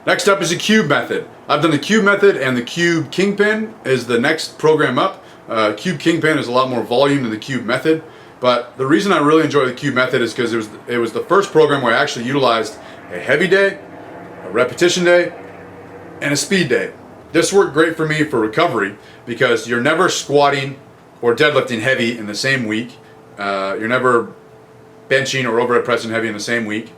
Next up is the cube method. I've done the cube method, and the cube kingpin is the next program up. Cube kingpin is a lot more volume than the cube method, but the reason I really enjoy the cube method is because it was the first program where I actually utilized a heavy day, a repetition day, and a speed day. This worked great for me for recovery because you're never squatting or deadlifting heavy in the same week. You're never benching or overhead pressing heavy in the same week.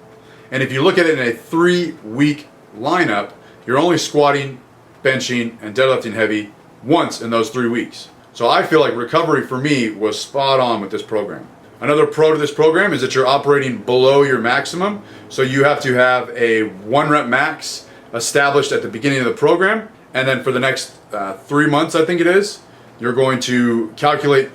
And if you look at it in a 3-week lineup, you're only squatting, benching, and deadlifting heavy once in those 3 weeks. So I feel like recovery for me was spot on with this program. Another pro to this program is that you're operating below your maximum. So you have to have a 1 rep max established at the beginning of the program. And then for the next 3 months, I think it is, you're going to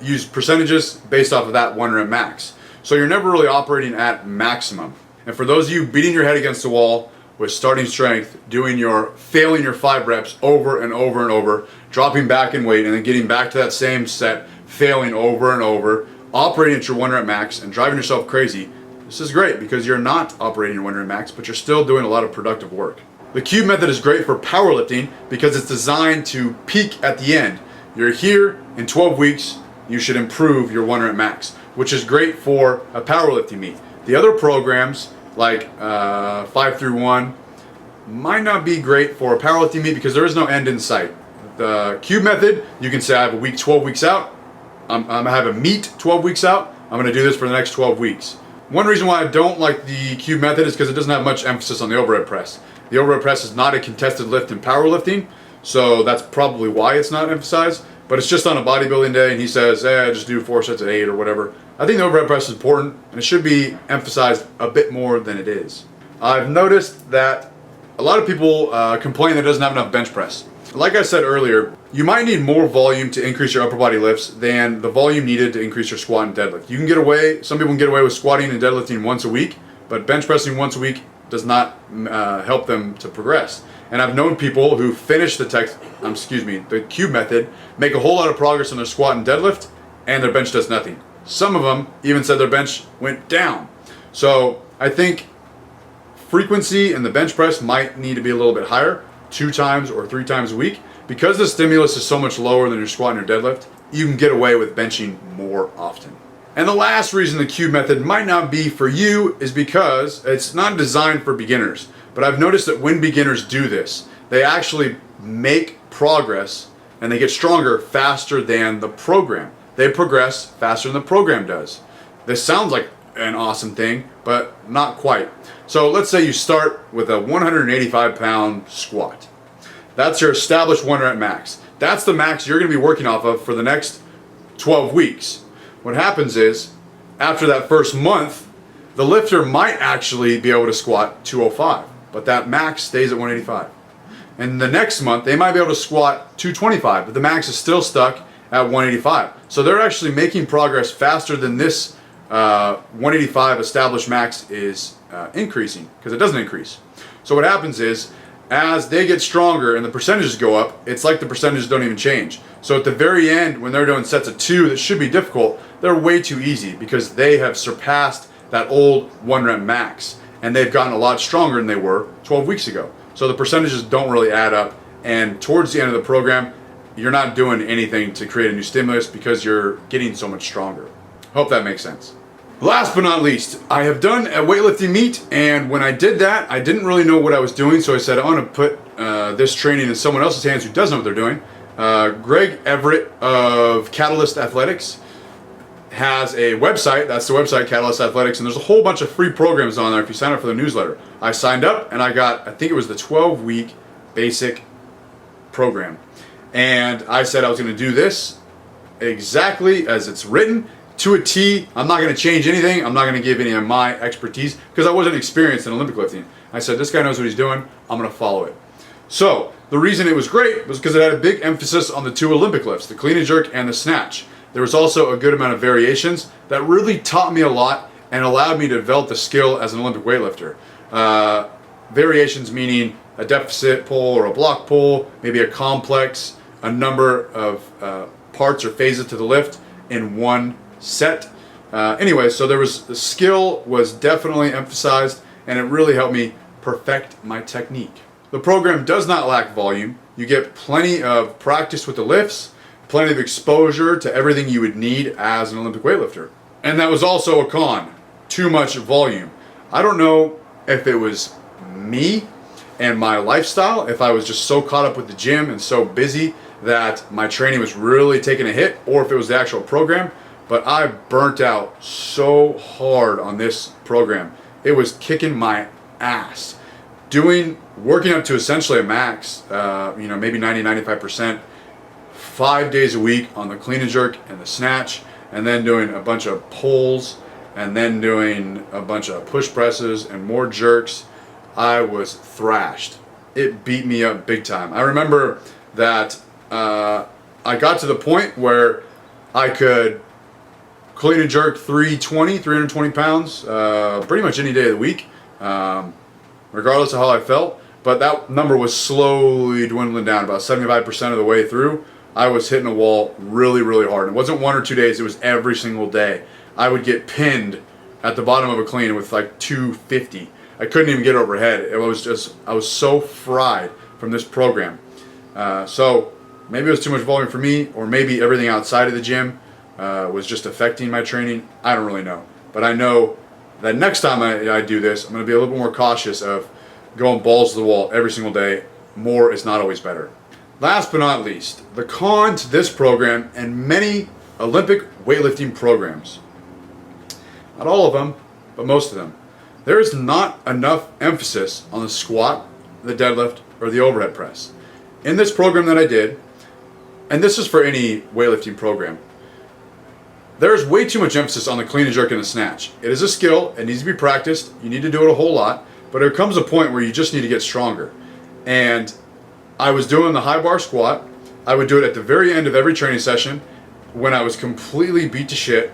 use percentages based off of that 1 rep max. So you're never really operating at maximum. And for those of you beating your head against the wall with starting strength, failing your 5 reps over and over and over, dropping back in weight, and then getting back to that same set, failing over and over, operating at your 1 rep max and driving yourself crazy, this is great because you're not operating your 1 rep max, but you're still doing a lot of productive work. The cube method is great for powerlifting because it's designed to peak at the end. You're here in 12 weeks, you should improve your 1 rep max, which is great for a powerlifting meet. The other programs like 5-1 might not be great for a powerlifting meet because there is no end in sight. The cube method, you can say I have a week 12 weeks out, I'm gonna have a meet 12 weeks out, I'm gonna do this for the next 12 weeks. One reason why I don't like the cube method is because it doesn't have much emphasis on the overhead press. The overhead press is not a contested lift in powerlifting, so that's probably why it's not emphasized, but it's just on a bodybuilding day and he says, hey, just do 4 sets at 8 or whatever. I think the overhead press is important and it should be emphasized a bit more than it is. I've noticed that a lot of people complain that it doesn't have enough bench press. Like I said earlier, you might need more volume to increase your upper body lifts than the volume needed to increase your squat and deadlift. You can get away, some people can get away with squatting and deadlifting once a week, but bench pressing once a week does not help them to progress. And I've known people who finish the cube method, make a whole lot of progress on their squat and deadlift, and their bench does nothing. Some of them even said their bench went down. So I think frequency in the bench press might need to be a little bit higher, 2 times or 3 times a week. Because the stimulus is so much lower than your squat and your deadlift, you can get away with benching more often. And the last reason the cube method might not be for you is because it's not designed for beginners. But I've noticed that when beginners do this, they actually make progress and they get stronger faster than the program. They progress faster than the program does. This sounds like an awesome thing, but not quite. So let's say you start with a 185-pound squat. That's your established 1 rep max. That's the max you're going to be working off of for the next 12 weeks. What happens is, after that first month, the lifter might actually be able to squat 205, but that max stays at 185. And the next month, they might be able to squat 225, but the max is still stuck at 185. So they're actually making progress faster than this 185 established max is increasing, because it doesn't increase. So what happens is, as they get stronger and the percentages go up, it's like the percentages don't even change. So at the very end, when they're doing sets of 2 that should be difficult, they're way too easy because they have surpassed that old 1 rep max and they've gotten a lot stronger than they were 12 weeks ago. So the percentages don't really add up, and towards the end of the program, you're not doing anything to create a new stimulus because you're getting so much stronger. Hope that makes sense. Last but not least, I have done a weightlifting meet, and when I did that, I didn't really know what I was doing, so I said I want to put this training in someone else's hands who does know what they're doing. Greg Everett of Catalyst Athletics has a website. That's the website, Catalyst Athletics, and there's a whole bunch of free programs on there if you sign up for the newsletter. I signed up, and I got, I think it was the 12-week basic program. And I said I was going to do this exactly as it's written, to a T. I'm not going to change anything. I'm not going to give any of my expertise because I wasn't experienced in Olympic lifting. I said, this guy knows what he's doing. I'm going to follow it. So the reason it was great was because it had a big emphasis on the 2 Olympic lifts, the clean and jerk and the snatch. There was also a good amount of variations that really taught me a lot and allowed me to develop the skill as an Olympic weightlifter. Variations meaning a deficit pull or a block pull, maybe a complex, a number of parts or phases to the lift in one set. Anyway, so the skill was definitely emphasized, and it really helped me perfect my technique. the program does not lack volume. You get plenty of practice with the lifts, plenty of exposure to everything you would need as an Olympic weightlifter. And that was also a con, too much volume. I don't know if it was me and my lifestyle, if I was just so caught up with the gym and so busy that my training was really taking a hit, or if it was the actual program, but I burnt out so hard on this program. It was kicking my ass. Working up to essentially a max, maybe 90-95%, 5 days a week on the clean and jerk and the snatch, and then doing a bunch of pulls, and then doing a bunch of push presses and more jerks. I was thrashed. It beat me up big time. I remember that I got to the point where I could clean and jerk 320 pounds pretty much any day of the week, regardless of how I felt. But that number was slowly dwindling down. About 75% of the way through, I was hitting a wall really, really hard. It wasn't 1 or 2 days, it was every single day. I would get pinned at the bottom of a clean with like 250. I couldn't even get overhead. I was so fried from this program. So maybe it was too much volume for me, or maybe everything outside of the gym was just affecting my training. I don't really know. But I know that next time I do this, I'm going to be a little bit more cautious of going balls to the wall every single day. More is not always better. Last but not least, the con to this program and many Olympic weightlifting programs. Not all of them, but most of them. There is not enough emphasis on the squat, the deadlift, or the overhead press. In this program that I did, and this is for any weightlifting program, there is way too much emphasis on the clean and jerk and the snatch. It is a skill, it needs to be practiced, you need to do it a whole lot, but there comes a point where you just need to get stronger. And I was doing the high bar squat. I would do it at the very end of every training session when I was completely beat to shit.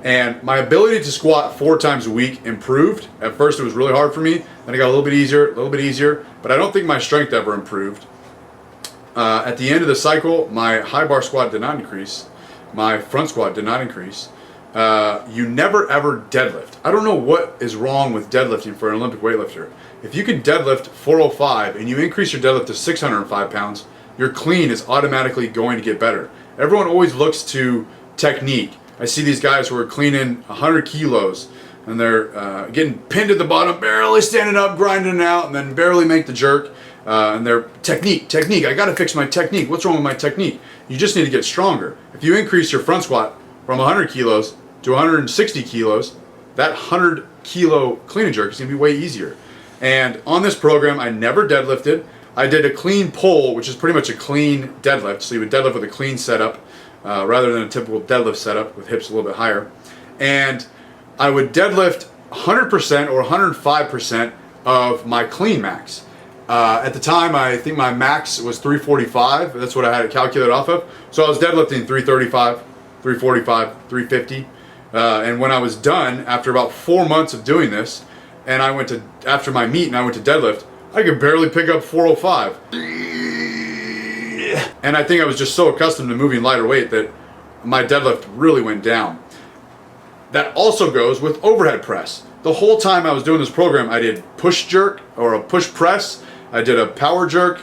And my ability to squat 4 times a week improved. At first it was really hard for me, then it got a little bit easier, but I don't think my strength ever improved. At the end of the cycle, my high bar squat did not increase. My front squat did not increase. You never ever deadlift. I don't know what is wrong with deadlifting for an Olympic weightlifter. If you can deadlift 405 and you increase your deadlift to 605 pounds, your clean is automatically going to get better. Everyone always looks to technique. I see these guys who are cleaning 100 kilos and they're getting pinned at the bottom, barely standing up, grinding out, and then barely make the jerk. And their technique, I gotta fix my technique. What's wrong with my technique? You just need to get stronger. If you increase your front squat from 100 kilos to 160 kilos, that 100 kilo clean and jerk is gonna be way easier. And on this program, I never deadlifted. I did a clean pull, which is pretty much a clean deadlift. So you would deadlift with a clean setup rather than a typical deadlift setup with hips a little bit higher. And I would deadlift 100% or 105% of my clean max. At the time, I think my max was 345. That's what I had it calculated off of. So I was deadlifting 335, 345, 350. And when I was done, after about 4 months of doing this, and after my meet and I went to deadlift, I could barely pick up 405. And I think I was just so accustomed to moving lighter weight that my deadlift really went down. That also goes with overhead press. The whole time I was doing this program, I did push jerk or a push press. I did a power jerk,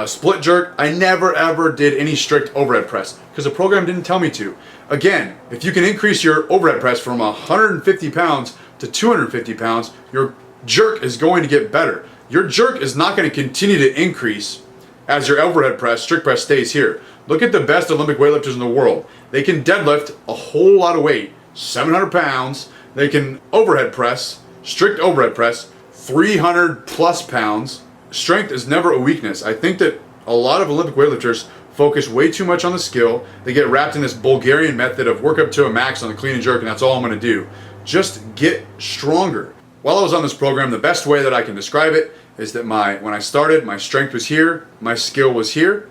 split jerk. I never ever did any strict overhead press because the program didn't tell me to. Again, if you can increase your overhead press from 150 pounds to 250 pounds, your jerk is going to get better. Your jerk is not going to continue to increase as your overhead press, strict press stays here. Look at the best Olympic weightlifters in the world. They can deadlift a whole lot of weight, 700 pounds. They can overhead press, strict overhead press, 300 plus pounds. Strength is never a weakness. I think that a lot of Olympic weightlifters focus way too much on the skill. They get wrapped in this Bulgarian method of work up to a max on the clean and jerk, and that's all I'm going to do. Just get stronger. While I was on this program, the best way that I can describe it is that when I started, my strength was here, my skill was here,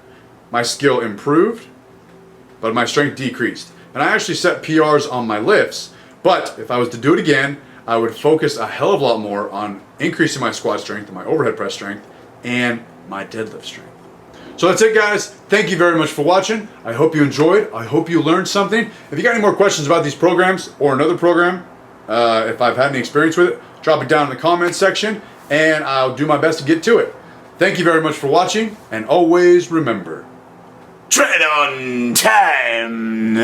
my skill improved, but my strength decreased. And I actually set PRs on my lifts, but if I was to do it again, I would focus a hell of a lot more on increasing my squat strength and my overhead press strength and my deadlift strength. So that's it, guys. Thank you very much for watching. I hope you enjoyed. I hope you learned something. If you got any more questions about these programs or another program, if I've had any experience with it, drop it down in the comments section and I'll do my best to get to it. Thank you very much for watching, and always remember, Tread on time!